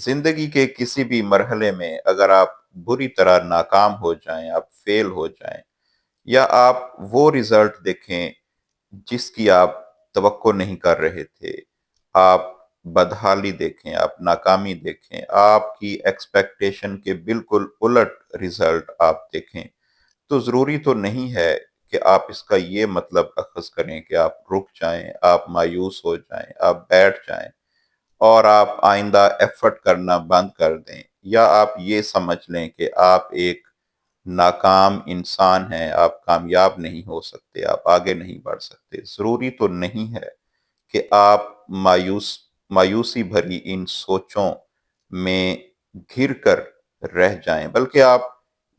زندگی کے کسی بھی مرحلے میں اگر آپ بری طرح ناکام ہو جائیں، آپ فیل ہو جائیں، یا آپ وہ رزلٹ دیکھیں جس کی آپ توقع نہیں کر رہے تھے، آپ بدحالی دیکھیں، آپ ناکامی دیکھیں، آپ کی ایکسپیکٹیشن کے بالکل الٹ رزلٹ آپ دیکھیں، تو ضروری تو نہیں ہے کہ آپ اس کا یہ مطلب اخذ کریں کہ آپ رک جائیں، آپ مایوس ہو جائیں، آپ بیٹھ جائیں اور آپ آئندہ ایفرٹ کرنا بند کر دیں، یا آپ یہ سمجھ لیں کہ آپ ایک ناکام انسان ہیں، آپ کامیاب نہیں ہو سکتے، آپ آگے نہیں بڑھ سکتے۔ ضروری تو نہیں ہے کہ آپ مایوسی بھری ان سوچوں میں گھر کر رہ جائیں، بلکہ آپ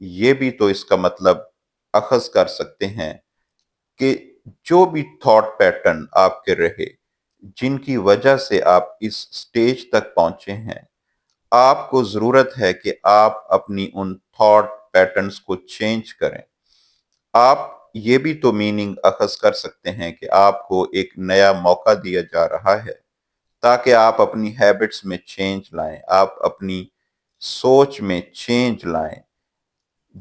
یہ بھی تو اس کا مطلب اخذ کر سکتے ہیں کہ جو بھی تھاٹ پیٹرن آپ کے رہے، جن کی وجہ سے آپ اس سٹیج تک پہنچے ہیں، آپ کو ضرورت ہے کہ آپ اپنی ان تھاٹ پیٹرنز کو چینج کریں۔ آپ یہ بھی تو میننگ اخذ کر سکتے ہیں کہ آپ کو ایک نیا موقع دیا جا رہا ہے تاکہ آپ اپنی ہیبٹس میں چینج لائیں، آپ اپنی سوچ میں چینج لائیں۔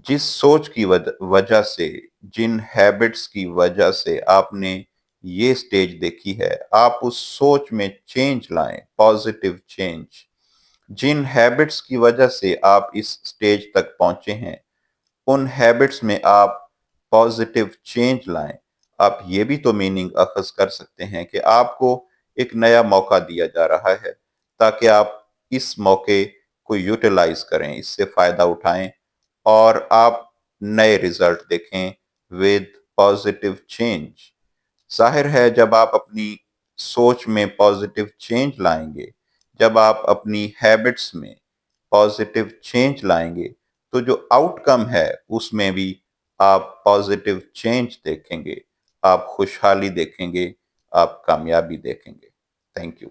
جس سوچ کی وجہ سے، جن ہیبٹس کی وجہ سے آپ نے یہ سٹیج دیکھی ہے، آپ اس سوچ میں چینج لائیں، پازیٹیو چینج۔ جن ہیبٹس کی وجہ سے آپ اس سٹیج تک پہنچے ہیں، ان ہیبٹس میں آپ پازیٹیو چینج لائیں۔ آپ یہ بھی تو میننگ اخذ کر سکتے ہیں کہ آپ کو ایک نیا موقع دیا جا رہا ہے تاکہ آپ اس موقع کو یوٹیلائز کریں، اس سے فائدہ اٹھائیں اور آپ نئے رزلٹ دیکھیں with positive change۔ ظاہر ہے جب آپ اپنی سوچ میں پازیٹیو چینج لائیں گے، جب آپ اپنی ہیبٹس میں پازیٹیو چینج لائیں گے، تو جو آؤٹ کم ہے اس میں بھی آپ پازیٹیو چینج دیکھیں گے، آپ خوشحالی دیکھیں گے، آپ کامیابی دیکھیں گے۔ Thank you.